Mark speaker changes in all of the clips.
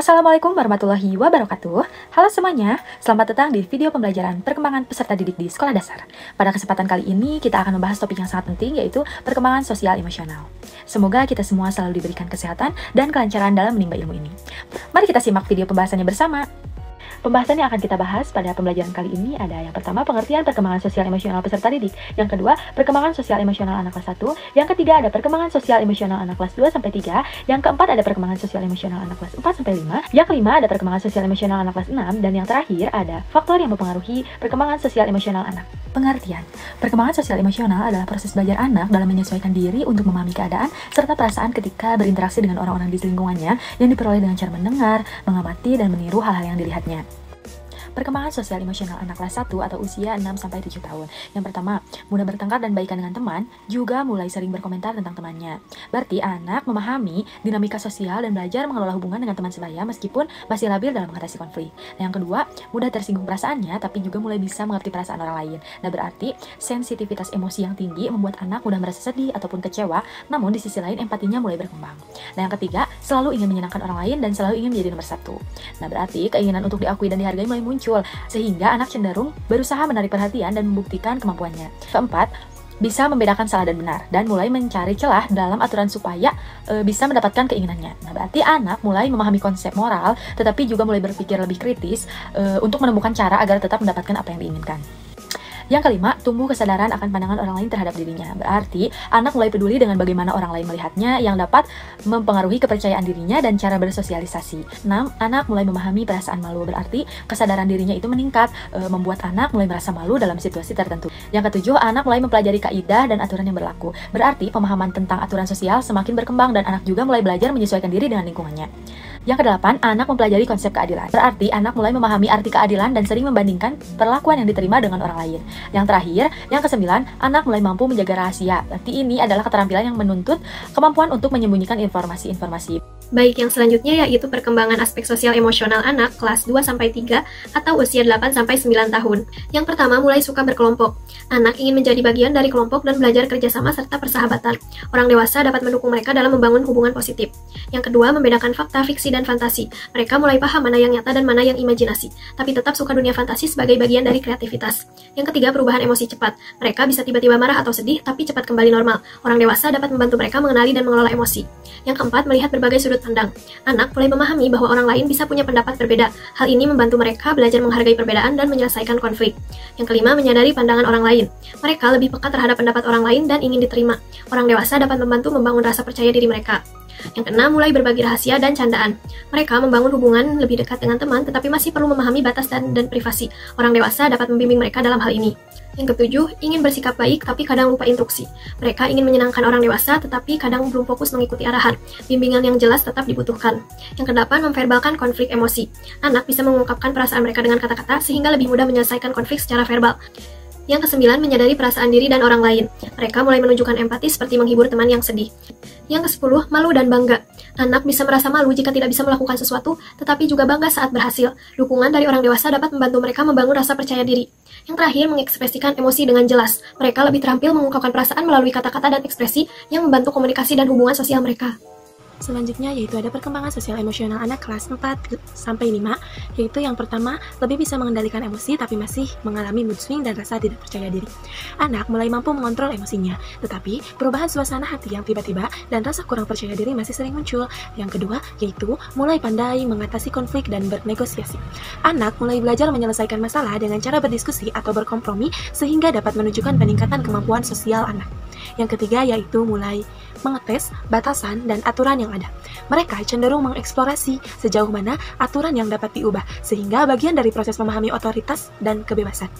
Speaker 1: Assalamualaikum warahmatullahi wabarakatuh. Halo semuanya, selamat datang di video pembelajaran perkembangan peserta didik di sekolah dasar. Pada kesempatan kali ini, kita akan membahas topik yang sangat penting, yaitu perkembangan sosial emosional. Semoga kita semua selalu diberikan kesehatan dan kelancaran dalam menimba ilmu ini. Mari kita simak video pembahasannya bersama. Pembahasan yang akan kita bahas pada pembelajaran kali ini ada yang pertama, pengertian perkembangan sosial emosional peserta didik. Yang kedua, perkembangan sosial emosional anak kelas 1. Yang ketiga, ada perkembangan sosial emosional anak kelas 2-3. Yang keempat, ada perkembangan sosial emosional anak kelas 4-5. Yang kelima, ada perkembangan sosial emosional anak kelas 6. Dan yang terakhir, ada faktor yang mempengaruhi perkembangan sosial emosional anak. Pengertian. Perkembangan sosial emosional adalah proses belajar anak dalam menyesuaikan diri untuk memahami keadaan serta perasaan ketika berinteraksi dengan orang-orang di lingkungannya yang diperoleh dengan cara mendengar, mengamati, dan meniru hal-hal yang dilihatnya. Perkembangan sosial emosional anak kelas 1 atau usia 6-7 tahun. Yang pertama, mudah bertengkar dan baikan dengan teman, juga mulai sering berkomentar tentang temannya. Berarti anak memahami dinamika sosial dan belajar mengelola hubungan dengan teman sebaya meskipun masih labil dalam mengatasi konflik. Nah, yang kedua, mudah tersinggung perasaannya tapi juga mulai bisa mengerti perasaan orang lain. Nah, berarti sensitivitas emosi yang tinggi membuat anak mudah merasa sedih ataupun kecewa, namun di sisi lain empatinya mulai berkembang. Nah, yang ketiga, selalu ingin menyenangkan orang lain dan selalu ingin menjadi nomor satu. Nah, berarti keinginan untuk diakui dan dihargai mulai muncul, sehingga anak cenderung berusaha menarik perhatian dan membuktikan kemampuannya. Keempat, bisa membedakan salah dan benar dan mulai mencari celah dalam aturan supaya bisa mendapatkan keinginannya. Nah, berarti anak mulai memahami konsep moral, tetapi juga mulai berpikir lebih kritis untuk menemukan cara agar tetap mendapatkan apa yang diinginkan. Yang kelima, tumbuh kesadaran akan pandangan orang lain terhadap dirinya. Berarti, anak mulai peduli dengan bagaimana orang lain melihatnya yang dapat mempengaruhi kepercayaan dirinya dan cara bersosialisasi. 6. Anak mulai memahami perasaan malu. Berarti, kesadaran dirinya itu meningkat, membuat anak mulai merasa malu dalam situasi tertentu. Yang ketujuh, anak mulai mempelajari kaidah dan aturan yang berlaku. Berarti, pemahaman tentang aturan sosial semakin berkembang dan anak juga mulai belajar menyesuaikan diri dengan lingkungannya. Yang kedelapan, anak mempelajari konsep keadilan. Berarti, anak mulai memahami arti keadilan dan sering membandingkan perlakuan yang diterima dengan orang lain. Yang terakhir, yang kesembilan, anak mulai mampu menjaga rahasia. Berarti ini adalah keterampilan yang menuntut kemampuan untuk menyembunyikan informasi-informasi.
Speaker 2: Baik, yang selanjutnya yaitu perkembangan aspek sosial emosional anak kelas 2-3 atau usia 8-9 tahun. Yang pertama, mulai suka berkelompok. Anak ingin menjadi bagian dari kelompok dan belajar kerjasama serta persahabatan. Orang dewasa dapat mendukung mereka dalam membangun hubungan positif. Yang kedua, membedakan fakta, fiksi, dan fantasi. Mereka mulai paham mana yang nyata dan mana yang imajinasi, tapi tetap suka dunia fantasi sebagai bagian dari kreativitas. Yang ketiga, perubahan emosi cepat. Mereka bisa tiba-tiba marah atau sedih, tapi cepat kembali normal. Orang dewasa dapat membantu mereka mengenali dan mengelola emosi. Yang keempat, melihat berbagai sudut pandang. Anak mulai memahami bahwa orang lain bisa punya pendapat berbeda. Hal ini membantu mereka belajar menghargai perbedaan dan menyelesaikan konflik. Yang kelima, menyadari pandangan orang lain. Mereka lebih peka terhadap pendapat orang lain dan ingin diterima. Orang dewasa dapat membantu membangun rasa percaya diri mereka. Yang keenam, mulai berbagi rahasia dan candaan. Mereka membangun hubungan lebih dekat dengan teman, tetapi masih perlu memahami batas dan privasi. Orang dewasa dapat membimbing mereka dalam hal ini. Yang ketujuh, ingin bersikap baik tapi kadang lupa instruksi. Mereka ingin menyenangkan orang dewasa tetapi kadang belum fokus mengikuti arahan. Bimbingan yang jelas tetap dibutuhkan. Yang kedelapan, memverbalkan konflik emosi. Anak bisa mengungkapkan perasaan mereka dengan kata-kata sehingga lebih mudah menyelesaikan konflik secara verbal. Yang kesembilan, menyadari perasaan diri dan orang lain. Mereka mulai menunjukkan empati seperti menghibur teman yang sedih. Yang kesepuluh, malu dan bangga. Anak bisa merasa malu jika tidak bisa melakukan sesuatu, tetapi juga bangga saat berhasil. Dukungan dari orang dewasa dapat membantu mereka membangun rasa percaya diri. Yang terakhir, mengekspresikan emosi dengan jelas. Mereka lebih terampil mengungkapkan perasaan melalui kata-kata dan ekspresi yang membantu komunikasi dan hubungan sosial mereka.
Speaker 3: Selanjutnya yaitu ada perkembangan sosial emosional anak kelas 4-5, yaitu yang pertama, lebih bisa mengendalikan emosi tapi masih mengalami mood swing dan rasa tidak percaya diri. Anak mulai mampu mengontrol emosinya, tetapi perubahan suasana hati yang tiba-tiba dan rasa kurang percaya diri masih sering muncul. Yang kedua yaitu mulai pandai mengatasi konflik dan bernegosiasi. Anak mulai belajar menyelesaikan masalah dengan cara berdiskusi atau berkompromi sehingga dapat menunjukkan peningkatan kemampuan sosial anak. Yang ketiga yaitu mulai mengetes batasan dan aturan yang ada. Mereka cenderung mengeksplorasi sejauh mana aturan yang dapat diubah, sehingga bagian dari proses memahami otoritas dan kebebasan.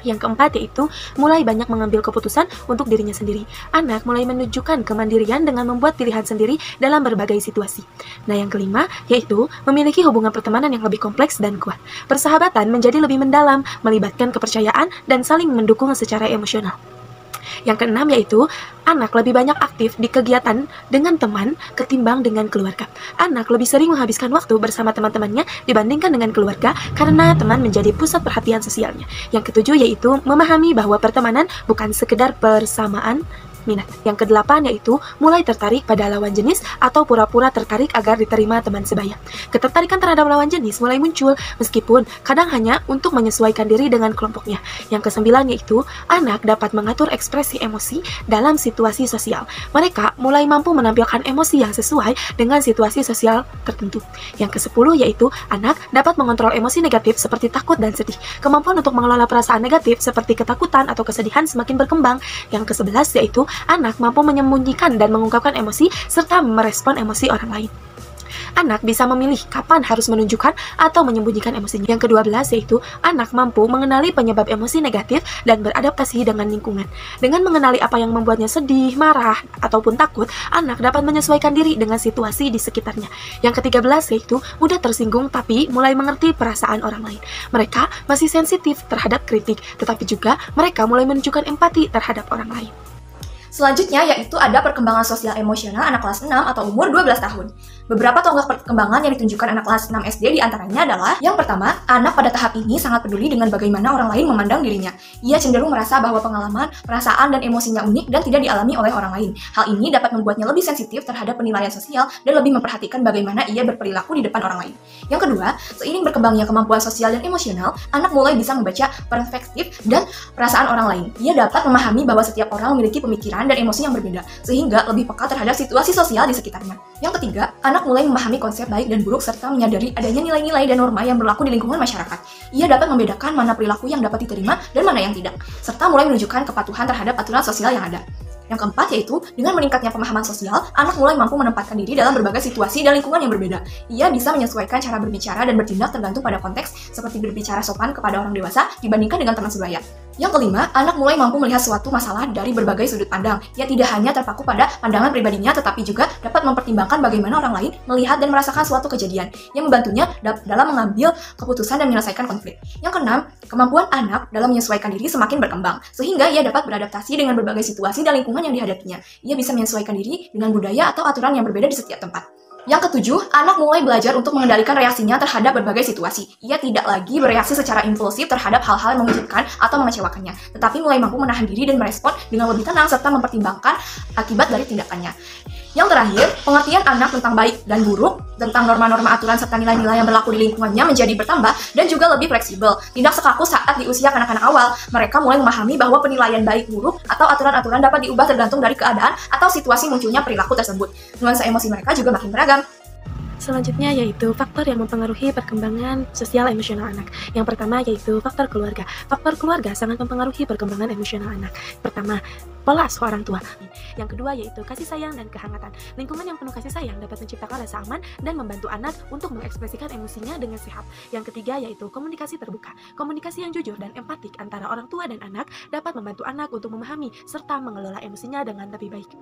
Speaker 3: Yang keempat yaitu mulai banyak mengambil keputusan untuk dirinya sendiri. Anak mulai menunjukkan kemandirian dengan membuat pilihan sendiri dalam berbagai situasi. Nah, yang kelima yaitu memiliki hubungan pertemanan yang lebih kompleks dan kuat. Persahabatan menjadi lebih mendalam, melibatkan kepercayaan dan saling mendukung secara emosional. Yang keenam yaitu anak lebih banyak aktif di kegiatan dengan teman ketimbang dengan keluarga. Anak lebih sering menghabiskan waktu bersama teman-temannya dibandingkan dengan keluarga karena teman menjadi pusat perhatian sosialnya. Yang ketujuh yaitu memahami bahwa pertemanan bukan sekedar persamaan, minat. Yang kedelapan yaitu mulai tertarik pada lawan jenis atau pura-pura tertarik agar diterima teman sebaya. Ketertarikan terhadap lawan jenis mulai muncul meskipun kadang hanya untuk menyesuaikan diri dengan kelompoknya. Yang kesembilan yaitu anak dapat mengatur ekspresi emosi dalam situasi sosial. Mereka mulai mampu menampilkan emosi yang sesuai dengan situasi sosial tertentu. Yang kesepuluh yaitu anak dapat mengontrol emosi negatif seperti takut dan sedih. Kemampuan untuk mengelola perasaan negatif seperti ketakutan atau kesedihan semakin berkembang. Yang kesebelas yaitu anak mampu menyembunyikan dan mengungkapkan emosi serta merespon emosi orang lain. Anak bisa memilih kapan harus menunjukkan atau menyembunyikan emosinya. Yang ke-12 yaitu anak mampu mengenali penyebab emosi negatif dan beradaptasi dengan lingkungan. Dengan mengenali apa yang membuatnya sedih, marah, ataupun takut, anak dapat menyesuaikan diri dengan situasi di sekitarnya. Yang ke-13 yaitu mudah tersinggung tapi mulai mengerti perasaan orang lain. Mereka masih sensitif terhadap kritik, tetapi juga mereka mulai menunjukkan empati terhadap orang lain.
Speaker 4: Selanjutnya yaitu ada perkembangan sosial emosional anak kelas 6 atau umur 12 tahun. Beberapa tonggak perkembangan yang ditunjukkan anak kelas 6 SD diantaranya adalah yang pertama, anak pada tahap ini sangat peduli dengan bagaimana orang lain memandang dirinya. Ia cenderung merasa bahwa pengalaman, perasaan, dan emosinya unik dan tidak dialami oleh orang lain. Hal ini dapat membuatnya lebih sensitif terhadap penilaian sosial dan lebih memperhatikan bagaimana ia berperilaku di depan orang lain. Yang kedua, seiring berkembangnya kemampuan sosial dan emosional, anak mulai bisa membaca perspektif dan perasaan orang lain. Ia dapat memahami bahwa setiap orang memiliki pemikiran dan emosi yang berbeda, sehingga lebih peka terhadap situasi sosial di sekitarnya. Yang ketiga, anak mulai memahami konsep baik dan buruk serta menyadari adanya nilai-nilai dan norma yang berlaku di lingkungan masyarakat. Ia dapat membedakan mana perilaku yang dapat diterima dan mana yang tidak, serta mulai menunjukkan kepatuhan terhadap aturan sosial yang ada. Yang keempat yaitu, dengan meningkatnya pemahaman sosial, anak mulai mampu menempatkan diri dalam berbagai situasi dan lingkungan yang berbeda. Ia bisa menyesuaikan cara berbicara dan bertindak tergantung pada konteks, seperti berbicara sopan kepada orang dewasa dibandingkan dengan teman sebaya. Yang kelima, anak mulai mampu melihat suatu masalah dari berbagai sudut pandang. Ia tidak hanya terpaku pada pandangan pribadinya, tetapi juga dapat mempertimbangkan bagaimana orang lain melihat dan merasakan suatu kejadian, yang membantunya dalam mengambil keputusan dan menyelesaikan konflik. Yang keenam, kemampuan anak dalam menyesuaikan diri semakin berkembang, sehingga ia dapat beradaptasi dengan berbagai situasi dan lingkungan yang dihadapinya. Ia bisa menyesuaikan diri dengan budaya atau aturan yang berbeda di setiap tempat. Yang ketujuh, anak mulai belajar untuk mengendalikan reaksinya terhadap berbagai situasi. Ia tidak lagi bereaksi secara impulsif terhadap hal-hal yang mengejutkan atau mengecewakannya, tetapi mulai mampu menahan diri dan merespon dengan lebih tenang serta mempertimbangkan akibat dari tindakannya. Yang terakhir, pengertian anak tentang baik dan buruk, tentang norma-norma aturan serta nilai-nilai yang berlaku di lingkungannya menjadi bertambah dan juga lebih fleksibel. Tidak sekaku saat di usia kanak-kanak awal, mereka mulai memahami bahwa penilaian baik buruk atau aturan-aturan dapat diubah tergantung dari keadaan atau situasi munculnya perilaku tersebut. Nuansa emosi mereka juga makin beragam.
Speaker 3: Selanjutnya yaitu faktor yang mempengaruhi perkembangan sosial emosional anak. Yang pertama yaitu faktor keluarga. Faktor keluarga sangat mempengaruhi perkembangan emosional anak. Pertama, pola seorang tua. Yang kedua yaitu kasih sayang dan kehangatan. Lingkungan yang penuh kasih sayang dapat menciptakan rasa aman dan membantu anak untuk mengekspresikan emosinya dengan sehat. Yang ketiga yaitu komunikasi terbuka. Komunikasi yang jujur dan empatik antara orang tua dan anak dapat membantu anak untuk memahami serta mengelola emosinya dengan lebih baik.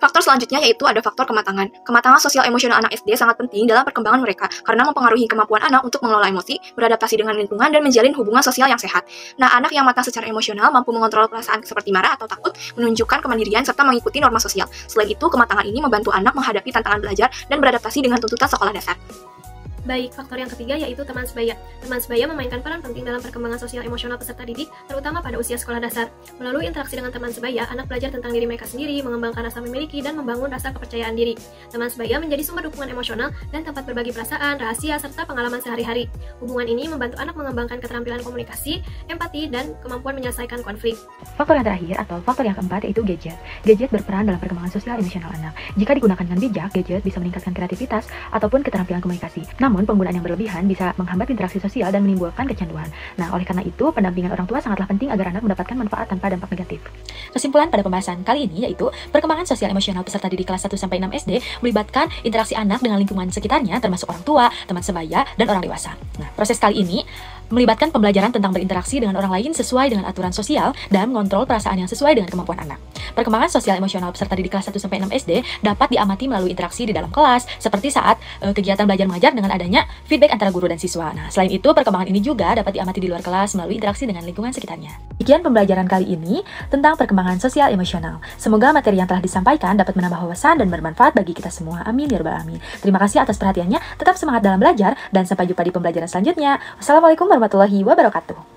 Speaker 4: Faktor selanjutnya yaitu ada faktor kematangan. Kematangan sosial emosional anak SD sangat penting dalam perkembangan mereka karena mempengaruhi kemampuan anak untuk mengelola emosi, beradaptasi dengan lingkungan, dan menjalin hubungan sosial yang sehat. Nah, anak yang matang secara emosional mampu mengontrol perasaan seperti marah atau takut, menunjukkan kemandirian, serta mengikuti norma sosial. Selain itu, kematangan ini membantu anak menghadapi tantangan belajar dan beradaptasi dengan tuntutan sekolah dasar.
Speaker 2: Baik, faktor yang ketiga yaitu teman sebaya. Teman sebaya memainkan peran penting dalam perkembangan sosial emosional peserta didik, terutama pada usia sekolah dasar. Melalui interaksi dengan teman sebaya, anak belajar tentang diri mereka sendiri, mengembangkan rasa memiliki, dan membangun rasa kepercayaan diri. Teman sebaya menjadi sumber dukungan emosional dan tempat berbagi perasaan, rahasia, serta pengalaman sehari-hari. Hubungan ini membantu anak mengembangkan keterampilan komunikasi, empati, dan kemampuan menyelesaikan konflik.
Speaker 1: Faktor yang terakhir atau faktor yang keempat yaitu gadget. Gadget berperan dalam perkembangan sosial emosional anak. Jika digunakan dengan bijak, gadget bisa meningkatkan kreativitas ataupun keterampilan komunikasi. Namun, penggunaan yang berlebihan bisa menghambat interaksi sosial dan menimbulkan kecanduan. Nah, oleh karena itu, pendampingan orang tua sangatlah penting agar anak mendapatkan manfaat tanpa dampak negatif. Kesimpulan pada pembahasan kali ini yaitu perkembangan sosial emosional peserta didik kelas 1-6 SD melibatkan interaksi anak dengan lingkungan sekitarnya termasuk orang tua, teman sebaya, dan orang dewasa. Nah, proses kali ini melibatkan pembelajaran tentang berinteraksi dengan orang lain sesuai dengan aturan sosial dan mengontrol perasaan yang sesuai dengan kemampuan anak. Perkembangan sosial emosional peserta didik kelas 1-6 SD dapat diamati melalui interaksi di dalam kelas, seperti saat kegiatan belajar mengajar dengan adanya feedback antara guru dan siswa. Nah, selain itu, perkembangan ini juga dapat diamati di luar kelas melalui interaksi dengan lingkungan sekitarnya. Sekian pembelajaran kali ini tentang perkembangan sosial emosional. Semoga materi yang telah disampaikan dapat menambah wawasan dan bermanfaat bagi kita semua. Amin ya rabbal alamin. Terima kasih atas perhatiannya, tetap semangat dalam belajar, dan sampai jumpa di pembelajaran selanjutnya. Wassalamualaikum warahmatullahi wabarakatuh.